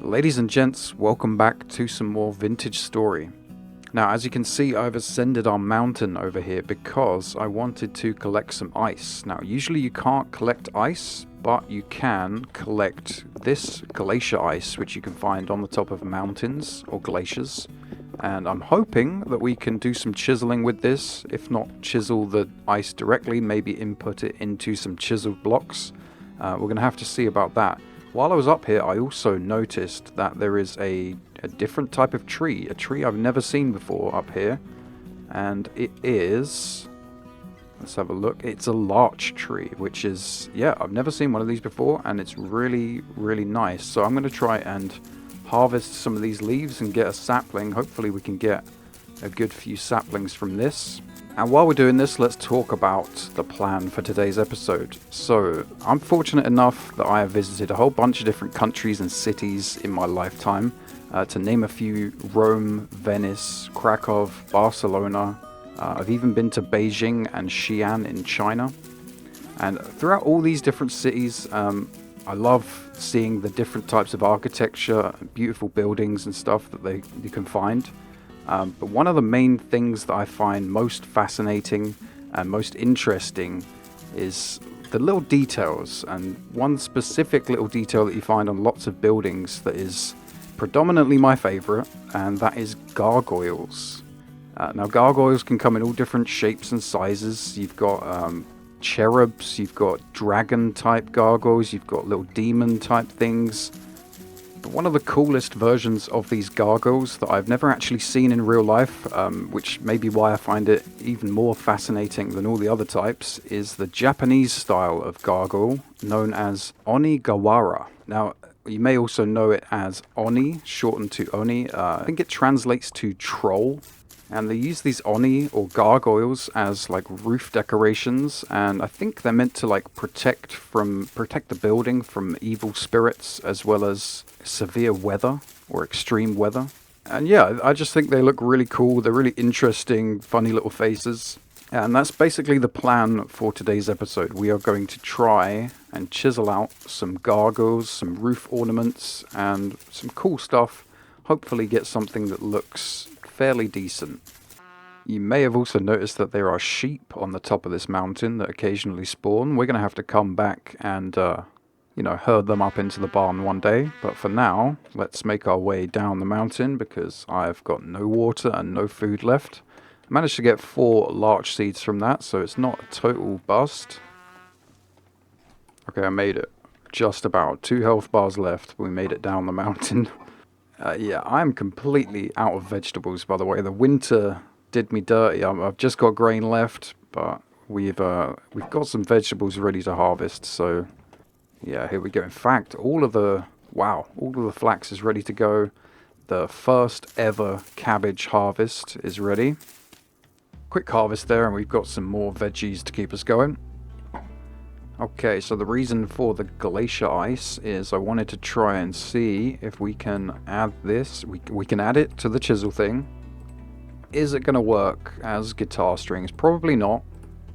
Ladies and gents, welcome back to some more vintage story. Now, as you can see, I've ascended our mountain over here because I wanted to collect some ice. Now, usually you can't collect ice, but you can collect this glacier ice, which you can find on the top of mountains or glaciers. And I'm hoping that we can do some chiseling with this. If not chisel the ice directly, maybe input it into some chiseled blocks. We're going to have to see about that. While I was up here, I also noticed that there is a different type of tree. A tree I've never seen before up here. And it is... let's have a look. It's a larch tree, which is... yeah, I've never seen one of these before. And it's really, really nice. So I'm going to try and harvest some of these leaves and get a sapling. Hopefully we can get a good few saplings from this. And while we're doing this, let's talk about the plan for today's episode. So, I'm fortunate enough that I have visited a whole bunch of different countries and cities in my lifetime. To name a few: Rome, Venice, Krakow, Barcelona. I've even been to Beijing and Xi'an in China. And throughout all these different cities, I love seeing the different types of architecture, beautiful buildings and stuff that you can find. But one of the main things that I find most fascinating and most interesting is the little details. And one specific little detail that you find on lots of buildings that is predominantly my favorite, and that is gargoyles. Now, gargoyles can come in all different shapes and sizes. You've got cherubs, you've got dragon type gargoyles, you've got little demon type things. But one of the coolest versions of these gargoyles that I've never actually seen in real life, which may be why I find it even more fascinating than all the other types, is the Japanese style of gargoyle known as Onigawara. Now, you may also know it as Oni, shortened to Oni. I think it translates to troll. And they use these Oni or gargoyles as like roof decorations, and I think they're meant to like protect the building from evil spirits as well as severe weather or extreme weather. And yeah, I just think they look really cool. They're really interesting, funny little faces. And that's basically the plan for today's episode. We are going to try and chisel out some gargoyles, some roof ornaments, and some cool stuff. Hopefully get something that looks fairly decent. You may have also noticed that there are sheep on the top of this mountain that occasionally spawn. We're going to have to come back and, herd them up into the barn one day. But for now, let's make our way down the mountain because I've got no water and no food left. I managed to get 4 larch seeds from that, so it's not a total bust. Okay, I made it. Just about 2 health bars left. We made it down the mountain. Yeah, I'm completely out of vegetables, by the way. The winter did me dirty. I've just got grain left, but we've got some vegetables ready to harvest. So, yeah, here we go. In fact, all of the flax is ready to go. The first ever cabbage harvest is ready. Quick harvest there, and we've got some more veggies to keep us going. Okay, so the reason for the glacier ice is I wanted to try and see if we can add this. We can add it to the chisel thing. Is it going to work as guitar strings? Probably not,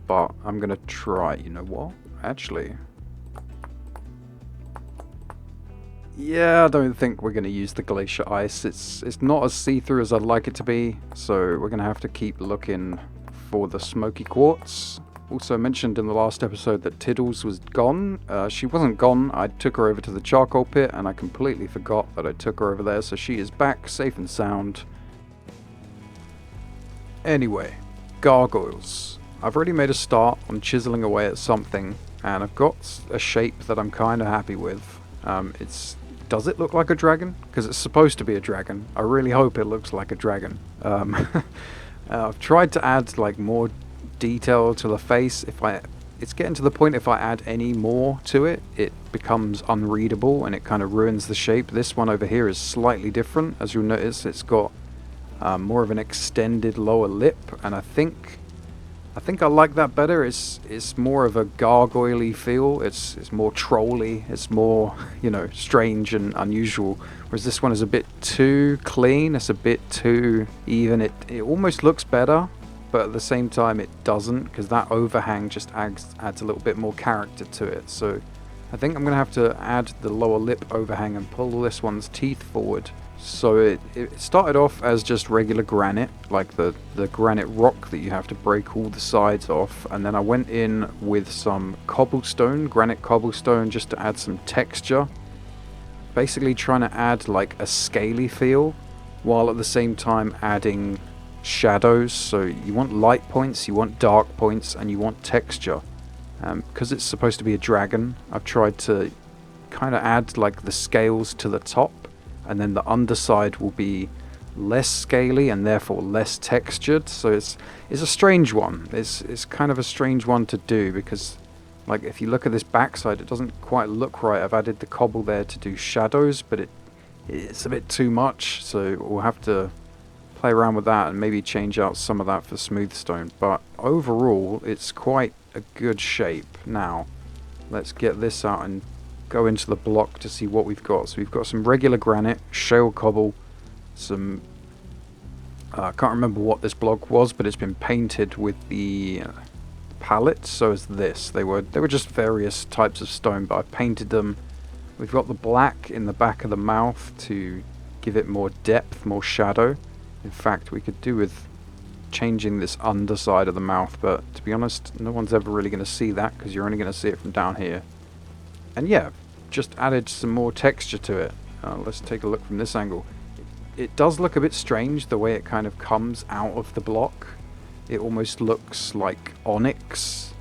but I'm going to try. You know what? Actually, yeah, I don't think we're going to use the glacier ice. It's not as see-through as I'd like it to be, so we're going to have to keep looking for the smoky quartz. Also mentioned in the last episode that Tiddles was gone. She wasn't gone. I took her over to the charcoal pit and I completely forgot that I took her over there, so she is back safe and sound. Anyway, gargoyles. I've already made a start on chiseling away at something, and I've got a shape that I'm kind of happy with. Does it look like a dragon? Because it's supposed to be a dragon. I really hope it looks like a dragon. I've tried to add like more detail to the face. It's getting to the point if I add any more to it, it becomes unreadable and it kind of ruins the shape. This one over here is slightly different. As you'll notice, it's got more of an extended lower lip, and I think I like that better. It's more of a gargoyle-y feel. It's more trolly. It's more, strange and unusual. Whereas this one is a bit too clean. It's a bit too even. It almost looks better, but at the same time it doesn't, because that overhang just adds a little bit more character to it. So I think I'm going to have to add the lower lip overhang and pull this one's teeth forward. So it started off as just regular granite, like the granite rock that you have to break all the sides off, and then I went in with some cobblestone, granite cobblestone, just to add some texture. Basically trying to add like a scaly feel, while at the same time adding shadows. So you want light points, you want dark points, and you want texture. Because it's supposed to be a dragon, I've tried to kind of add like the scales to the top, and then the underside will be less scaly and therefore less textured. So it's a strange one. It's kind of a strange one to do, because like if you look at this backside, it doesn't quite look right. I've added the cobble there to do shadows, but it's a bit too much, so we'll have to play around with that and maybe change out some of that for smooth stone. But overall, it's quite a good shape. Now let's get this out and go into the block to see what we've got. So we've got some regular granite, shale cobble, some I can't remember what this block was, but it's been painted with the palette. So is this. They were just various types of stone, but I painted them. We've got the black in the back of the mouth to give it more depth, more shadow. In fact, we could do with changing this underside of the mouth, but to be honest, no one's ever really going to see that, because you're only going to see it from down here. And yeah, just added some more texture to it. Let's take a look from this angle. It does look a bit strange the way it kind of comes out of the block. It almost looks like onyx.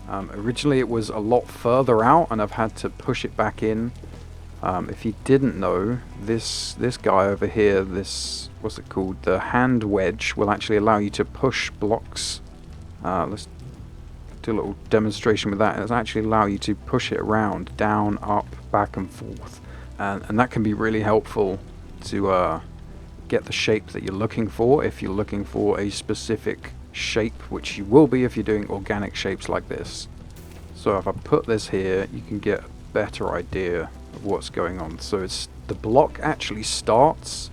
Originally it was a lot further out, and I've had to push it back in. If you didn't know, this guy over here, this, what's it called, the hand wedge, will actually allow you to push blocks. Let's do a little demonstration with that. It'll actually allow you to push it around, down, up, back and forth, and that can be really helpful to get the shape that you're looking for, if you're looking for a specific shape, which you will be if you're doing organic shapes like this. So if I put this here, you can get a better idea of what's going on. So it's the block actually starts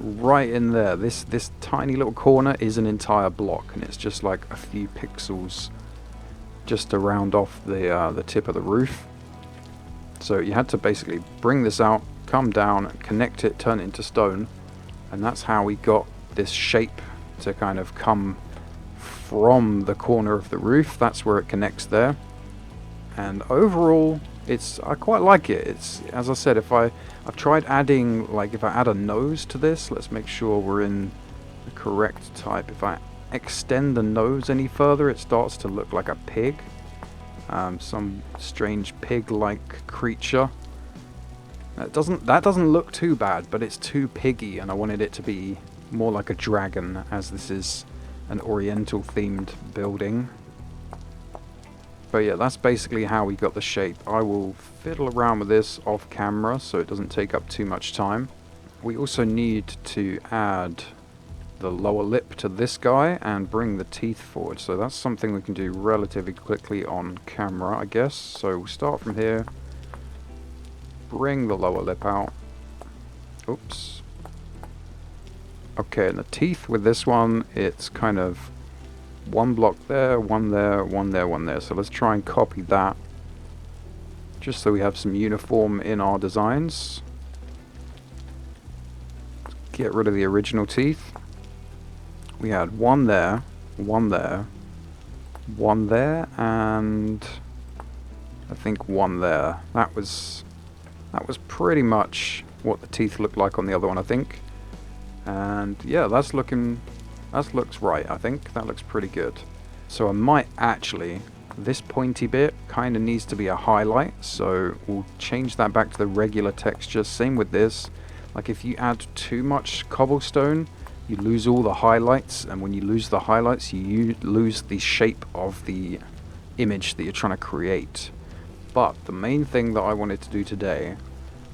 right in there. This tiny little corner is an entire block, and it's just like a few pixels just to round off the tip of the roof. So you had to basically bring this out, come down, connect it, turn it into stone, and that's how we got this shape to kind of come from the corner of the roof. That's where it connects there. And overall, I quite like it. It's, as I said, I've tried adding, like if I add a nose to this, let's make sure we're in the correct type. If I extend the nose any further, it starts to look like a pig. Some strange pig-like creature. That doesn't look too bad, but it's too piggy, and I wanted it to be more like a dragon, as this is an oriental themed building. But yeah, that's basically how we got the shape. I will fiddle around with this off camera so it doesn't take up too much time. We also need to add the lower lip to this guy and bring the teeth forward. So that's something we can do relatively quickly on camera, I guess. So we'll start from here. Bring the lower lip out. Oops. Okay, and the teeth with this one, it's kind of one block there, one there, one there, one there. So let's try and copy that, just so we have some uniform in our designs. Get rid of the original teeth. We had one there, one there, one there, and I think one there. That was pretty much what the teeth looked like on the other one, I think. And yeah, that looks right, I think. That looks pretty good. So I might actually, this pointy bit kind of needs to be a highlight, so we'll change that back to the regular texture. Same with this. Like if you add too much cobblestone, you lose all the highlights, and when you lose the highlights, you lose the shape of the image that you're trying to create. But the main thing that I wanted to do today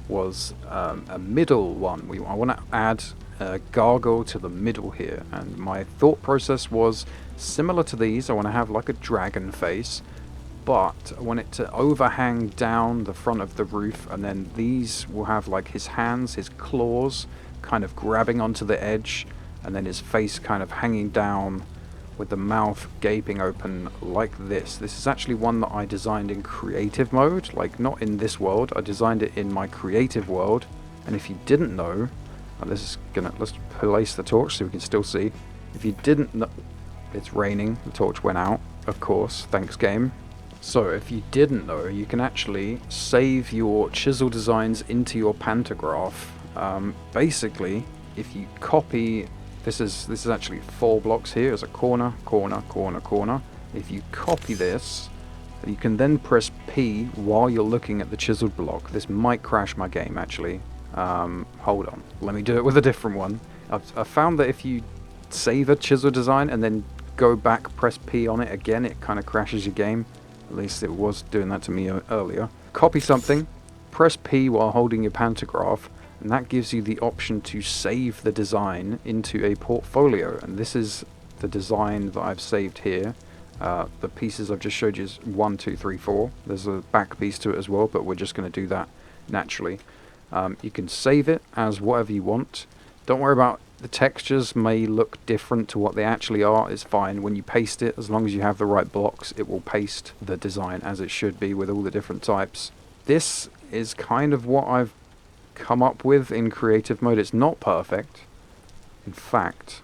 was a middle one. I want to add a gargoyle to the middle here, and my thought process was similar to these. I want to have like a dragon face, but I want it to overhang down the front of the roof, and then these will have like his hands, his claws kind of grabbing onto the edge, and then his face kind of hanging down with the mouth gaping open like this. This is actually one that I designed in creative mode, like not in this world. I designed it in my creative world, and if you didn't know, let's place the torch so we can still see. If you didn't know, it's raining, the torch went out, of course, thanks game. So if you didn't know, you can actually save your chisel designs into your pantograph. Basically, if you copy, this is actually 4 blocks here, as a corner, corner, corner, corner. If you copy this, you can then press P while you're looking at the chiseled block. This might crash my game actually. Hold on, let me do it with a different one. I've found that if you save a chisel design and then go back, press P on it again, it kind of crashes your game. At least it was doing that to me earlier. Copy something, press P while holding your pantograph, and that gives you the option to save the design into a portfolio. And this is the design that I've saved here. The pieces I've just showed you is 1, 2, 3, 4. There's a back piece to it as well, but we're just going to do that naturally. You can save it as whatever you want. Don't worry about the textures may look different to what they actually are. It's fine. When you paste it, as long as you have the right blocks, it will paste the design as it should be with all the different types. This is kind of what I've come up with in creative mode. It's not perfect. In fact,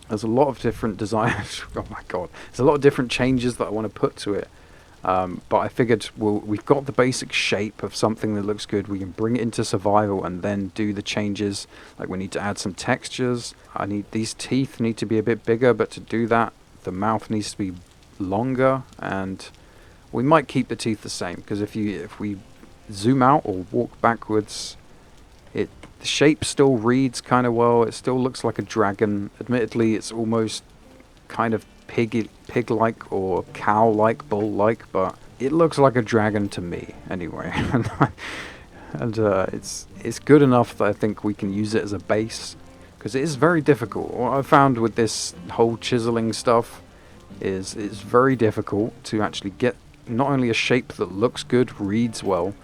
there's a lot of different designs. Oh my god. There's a lot of different changes that I want to put to it. But I figured, well, we've got the basic shape of something that looks good. We can bring it into survival and then do the changes. Like we need to add some textures. These teeth need to be a bit bigger, but to do that, the mouth needs to be longer. And we might keep the teeth the same, because if we zoom out or walk backwards, the shape still reads kind of well. It still looks like a dragon. Admittedly, it's almost kind of pig-like or cow-like, bull-like, but it looks like a dragon to me anyway. and it's good enough that I think we can use it as a base, because it is very difficult. What I've found with this whole chiseling stuff is it's very difficult to actually get not only a shape that looks good, reads well,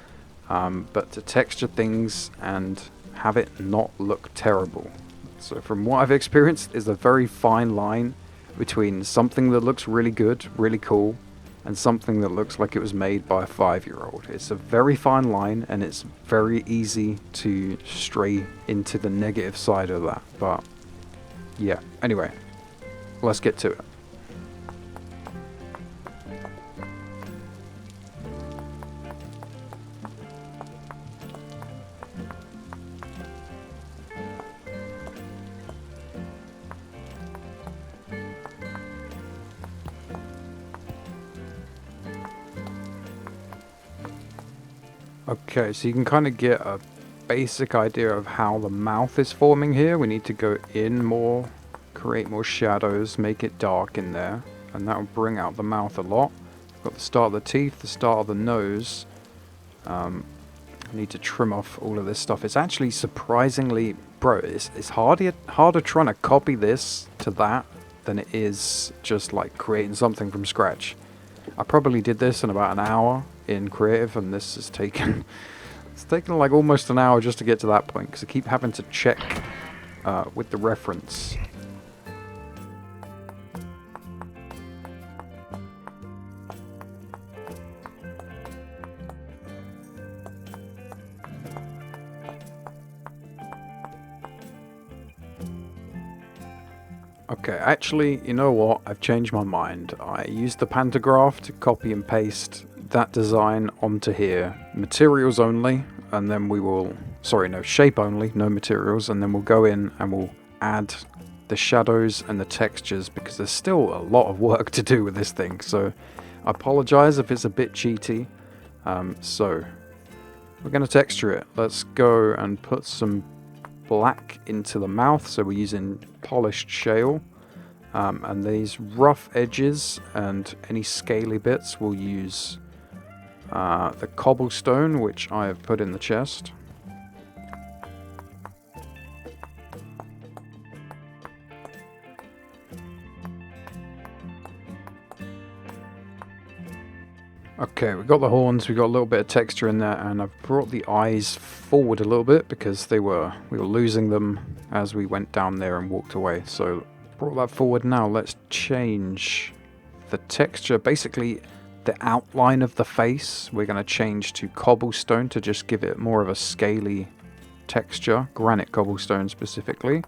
but to texture things and have it not look terrible. So from what I've experienced, is a very fine line between something that looks really good, really cool, and something that looks like it was made by a 5-year-old. It's a very fine line, and it's very easy to stray into the negative side of that. But yeah, anyway, let's get to it. Okay, so you can kind of get a basic idea of how the mouth is forming here. We need to go in more, create more shadows, make it dark in there, and that will bring out the mouth a lot. We've got the start of the teeth, the start of the nose. I need to trim off all of this stuff. It's actually surprisingly, bro, it's harder trying to copy this to that than it is just like creating something from scratch. I probably did this in about an hour in creative, and this has taken it's taken like almost an hour just to get to that point, because I keep having to check with the reference. Okay, actually, you know what? I've changed my mind. I used the pantograph to copy and paste that design onto here. Materials only, and then we will... Sorry, no, shape only, no materials. And then we'll go in and we'll add the shadows and the textures, because there's still a lot of work to do with this thing. So I apologize if it's a bit cheaty. So we're going to texture it. Let's go and put some black into the mouth. So we're using polished shale. And these rough edges and any scaly bits we'll use the cobblestone, which I have put in the chest. Okay, we've got the horns, we've got a little bit of texture in there, and I've brought the eyes forward a little bit because we were losing them as we went down there and walked away. So brought that forward now. Let's change the texture. Basically, the outline of the face, we're going to change to cobblestone to just give it more of a scaly texture. Granite cobblestone specifically.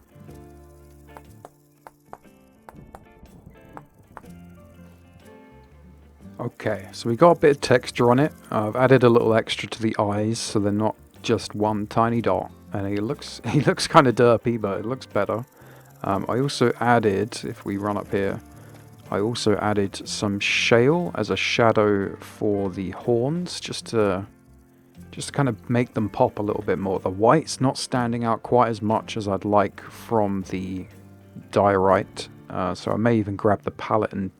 Okay, so we got a bit of texture on it. I've added a little extra to the eyes so they're not just one tiny dot. And he looks kind of derpy, but it looks better. I also added, if we run up here, I also added some shale as a shadow for the horns, just to kind of make them pop a little bit more. The white's not standing out quite as much as I'd like from the diorite, so I may even grab the palette and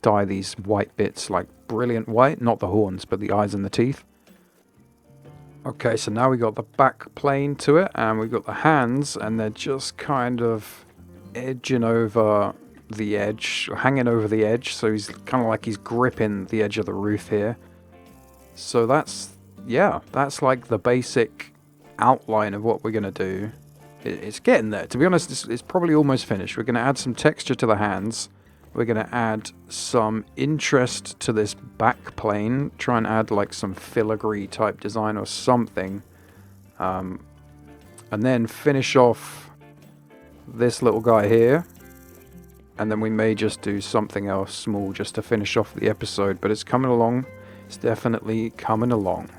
dye these white bits like brilliant white, not the horns, but the eyes and the teeth. Okay, so now we got the back plane to it, and we've got the hands, and they're just kind of edging over the edge, hanging over the edge, so he's kind of like he's gripping the edge of the roof here. So that's like the basic outline of what we're going to do. It's getting there. To be honest, it's probably almost finished. We're going to add some texture to the hands. We're going to add some interest to this back plane. Try and add like some filigree type design or something. And then finish off this little guy here. And then we may just do something else small just to finish off the episode. But it's coming along. It's definitely coming along.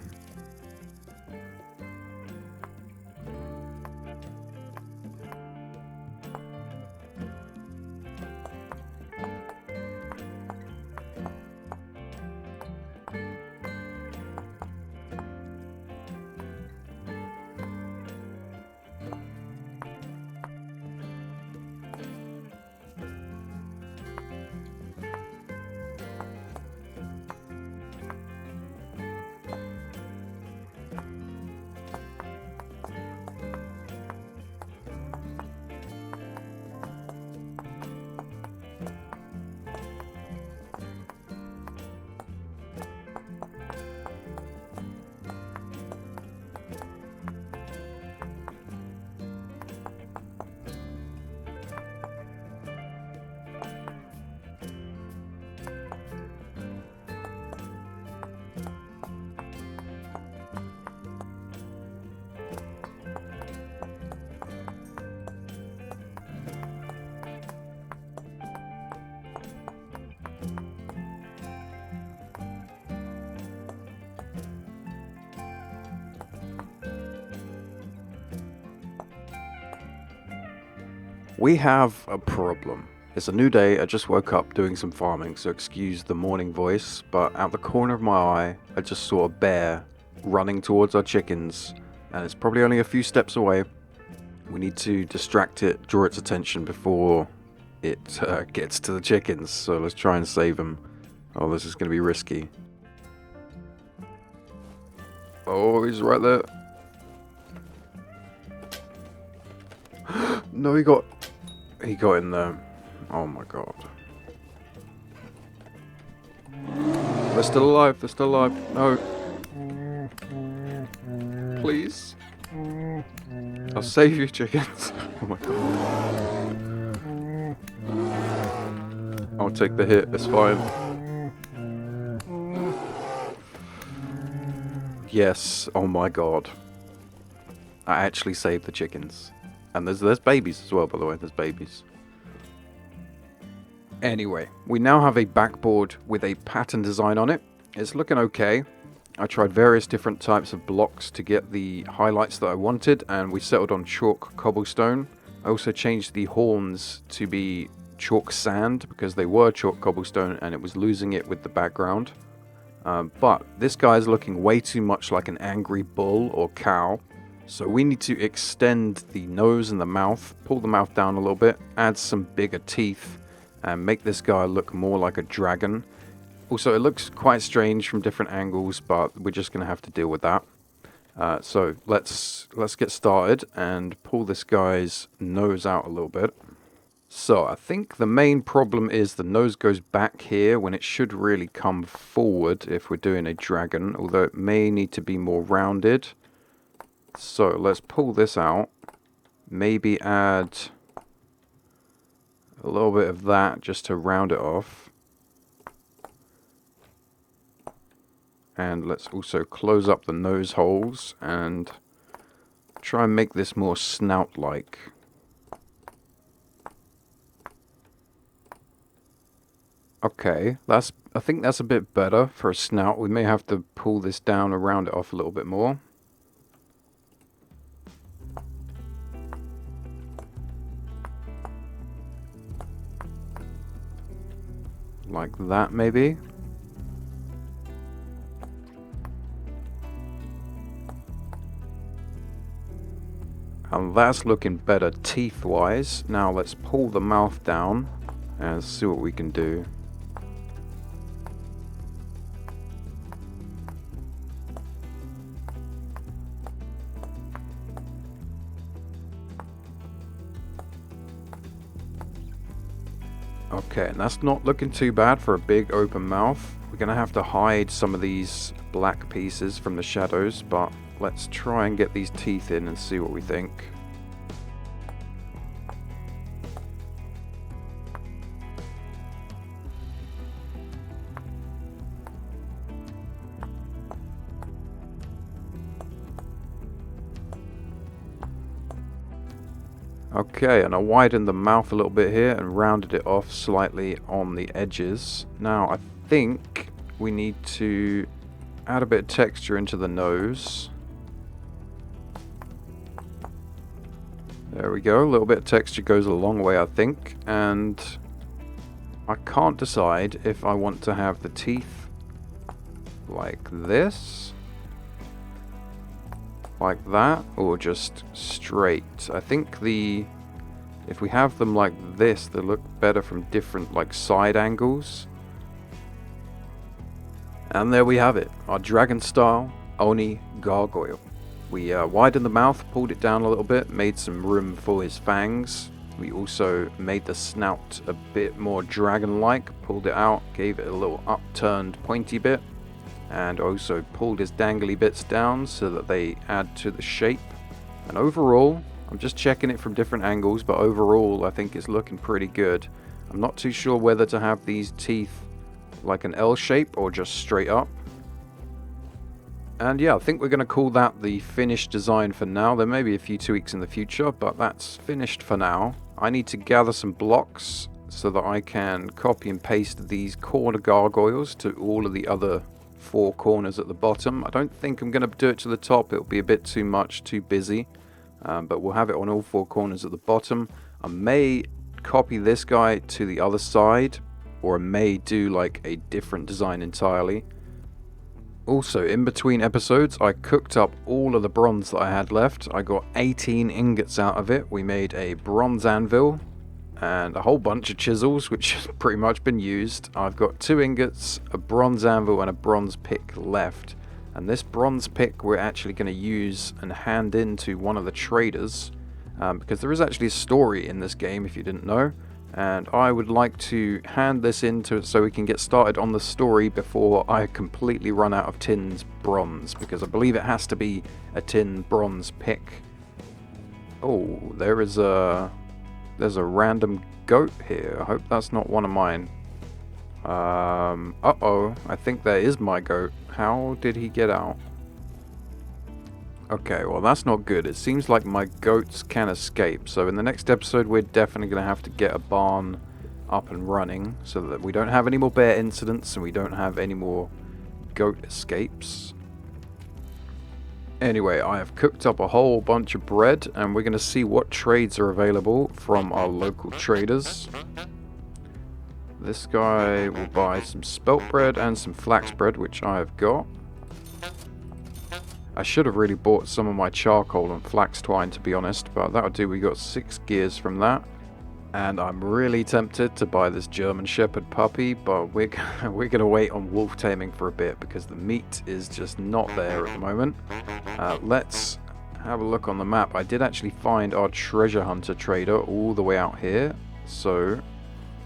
We have a problem. It's a new day, I just woke up doing some farming, so excuse the morning voice, but out the corner of my eye, I just saw a bear running towards our chickens, and it's probably only a few steps away. We need to distract it, draw its attention before it gets to the chickens, so let's try and save them. Oh, this is going to be risky. Oh, he's right there. No, he got in there. Oh my god. They're still alive. They're still alive. No. Please. I'll save you, chickens. Oh my god. I'll take the hit. It's fine. Yes. Oh my god. I actually saved the chickens. And there's babies as well, by the way. There's babies. Anyway, we now have a backboard with a pattern design on it. It's looking okay. I tried various different types of blocks to get the highlights that I wanted, and we settled on chalk cobblestone. I also changed the horns to be chalk sand because they were chalk cobblestone and it was losing it with the background. But this guy is looking way too much like an angry bull or cow. So we need to extend the nose and the mouth, pull the mouth down a little bit, add some bigger teeth, and make this guy look more like a dragon. Also, it looks quite strange from different angles, but we're just going to have to deal with that. So let's get started and pull this guy's nose out a little bit. So I think the main problem is the nose goes back here when it should really come forward if we're doing a dragon, although it may need to be more rounded. So let's pull this out, maybe add A little bit of that just to round it off. And let's also close up the nose holes and try and make this more snout-like. Okay, I think that's a bit better for a snout. We may have to pull this down and round it off a little bit more. Like that, maybe. And that's looking better teeth-wise. Now let's pull the mouth down and see what we can do. Okay, and that's not looking too bad for a big open mouth. We're going to have to hide some of these black pieces from the shadows, but let's try and get these teeth in and see what we think. Okay, and I widened the mouth a little bit here and rounded it off slightly on the edges. Now I think we need to add a bit of texture into the nose. There we go, a little bit of texture goes a long way, I think. And I can't decide if I want to have the teeth like this, like that, or just straight. I think if we have them like this, they look better from different like side angles. And there we have it, our dragon style Oni gargoyle. We widened the mouth, pulled it down a little bit, made some room for his fangs. We also made the snout a bit more dragon-like, pulled it out, gave it a little upturned pointy bit, and also pulled his dangly bits down so that they add to the shape. And overall, I'm just checking it from different angles, but overall I think it's looking pretty good. I'm not too sure whether to have these teeth like an L shape or just straight up. And yeah, I think we're going to call that the finished design for now. There may be a few tweaks in the future, but that's finished for now. I need to gather some blocks so that I can copy and paste these corner gargoyles to all of the other 4 corners at the bottom. I don't think I'm going to do it to the top. It'll be a bit too much, too busy. But we'll have it on all 4 corners at the bottom. I may copy this guy to the other side, or I may do like a different design entirely. Also, in between episodes, I cooked up all of the bronze that I had left. I got 18 ingots out of it. We made a bronze anvil and a whole bunch of chisels, which has pretty much been used. I've got 2 ingots, a bronze anvil, and a bronze pick left. And this bronze pick we're actually going to use and hand in to one of the traders, because there is actually a story in this game, if you didn't know. And I would like to hand this in to it so we can get started on the story before I completely run out of tin's bronze, because I believe it has to be a tin bronze pick. Oh, there's a random goat here. I hope that's not one of mine. Uh-oh, I think that is my goat. How did he get out? Okay, well that's not good. It seems like my goats can escape. So in the next episode we're definitely going to have to get a barn up and running so that we don't have any more bear incidents and we don't have any more goat escapes. Anyway, I have cooked up a whole bunch of bread and we're going to see what trades are available from our local traders. This guy will buy some spelt bread and some flax bread, which I have got. I should have really bought some of my charcoal and flax twine, to be honest, but that'll do. We got 6 gears from that. And I'm really tempted to buy this German Shepherd puppy, but we're going to wait on wolf taming for a bit because the meat is just not there at the moment. Let's have a look on the map. I did actually find our treasure hunter trader all the way out here, so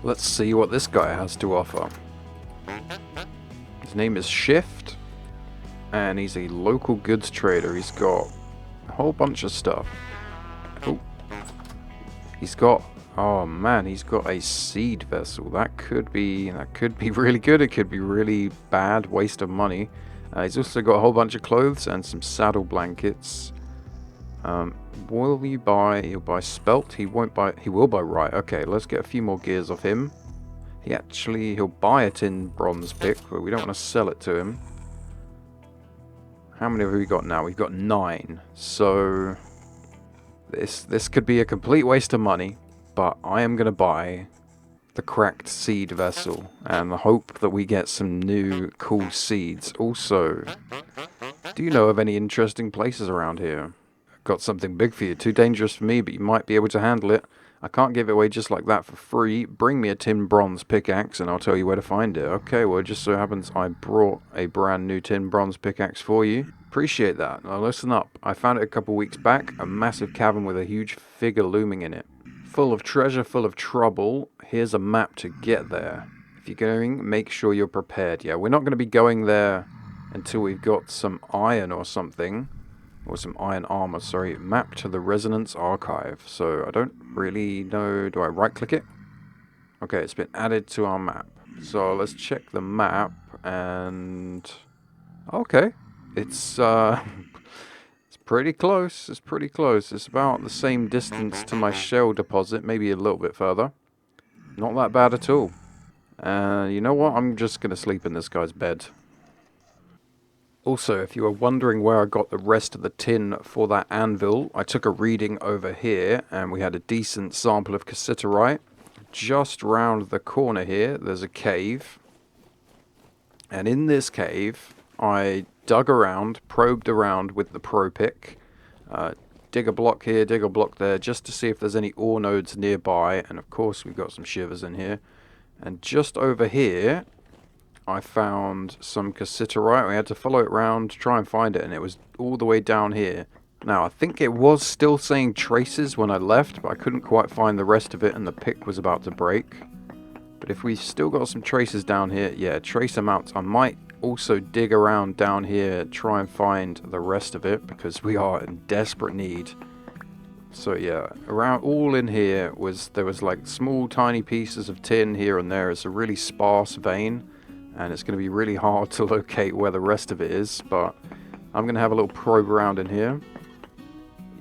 let's see what this guy has to offer. His name is Shift, and he's a local goods trader. He's got a whole bunch of stuff. Oh, he's got Oh man, he's got a seed vessel. That could be really good. It could be really bad. Waste of money. He's also got a whole bunch of clothes and some saddle blankets. Will you buy? He'll buy spelt. He won't buy. He will buy right. Okay, let's get a few more gears off him. He'll buy a tin bronze pick, but we don't want to sell it to him. How many have we got now? We've got 9. So this could be a complete waste of money, but I am gonna buy the cracked seed vessel and hope that we get some new cool seeds. Also, do you know of any interesting places around here? Got something big for you. Too dangerous for me, but you might be able to handle it. I can't give it away just like that for free. Bring me a tin bronze pickaxe and I'll tell you where to find it. Okay, well, it just so happens I brought a brand new tin bronze pickaxe for you. Appreciate that. Now listen up. I found it a couple weeks back. A massive cavern with a huge figure looming in it. Full of treasure, full of trouble. Here's a map to get there. If you're going, make sure you're prepared. Yeah, we're not going to be going there until we've got some iron or something. Or some iron armor, sorry. Map to the Resonance Archive. So, I don't really know. Do I right-click it? Okay, it's been added to our map. So, let's check the map, and... okay. It's pretty close. It's pretty close. It's about the same distance to my shell deposit. Maybe a little bit further. Not that bad at all. You know what? I'm just going to sleep in this guy's bed. Also, if you were wondering where I got the rest of the tin for that anvil, I took a reading over here, and we had a decent sample of cassiterite. Just round the corner here, there's a cave. And in this cave, I dug around, probed around with the pro pick. Dig a block here, dig a block there, just to see if there's any ore nodes nearby. And of course, we've got some shivers in here. And just over here, I found some cassiterite. We had to follow it around to try and find it, and it was all the way down here. Now, I think it was still saying traces when I left, but I couldn't quite find the rest of it, and the pick was about to break. But if we still got some traces down here, yeah, trace amounts. I might also dig around down here, try and find the rest of it, because we are in desperate need. So yeah, around all in here there was like small tiny pieces of tin here and there. It's a really sparse vein, and it's going to be really hard to locate where the rest of it is, but I'm going to have a little probe around in here.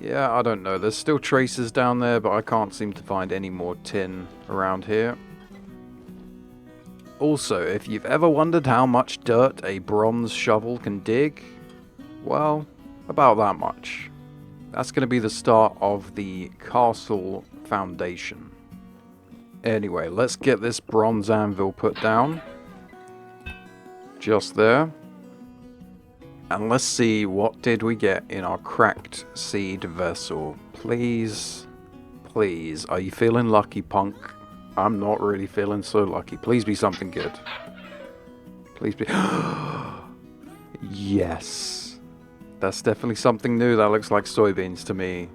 Yeah, I don't know. There's still traces down there, but I can't seem to find any more tin around here. Also, if you've ever wondered how much dirt a bronze shovel can dig, well, about that much. That's going to be the start of the castle foundation. Anyway, let's get this bronze anvil put down. Just there. And let's see, what did we get in our cracked seed vessel? Please, please, are you feeling lucky, punk? I'm not really feeling so lucky. Please be something good. Please be... yes. That's definitely something new. That looks like soybeans to me.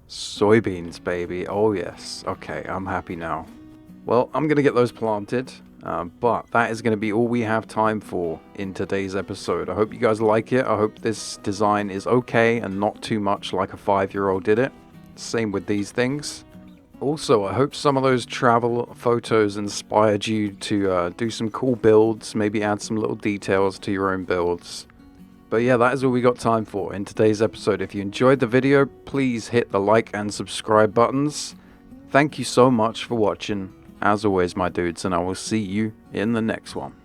Soybeans, baby. Oh, yes. Okay, I'm happy now. Well, I'm going to get those planted. But that is going to be all we have time for in today's episode. I hope you guys like it. I hope this design is okay and not too much like a 5-year-old did it. Same with these things. Also, I hope some of those travel photos inspired you to do some cool builds, maybe add some little details to your own builds. But yeah, that is all we got time for in today's episode. If you enjoyed the video, please hit the like and subscribe buttons. Thank you so much for watching. As always, my dudes, and I will see you in the next one.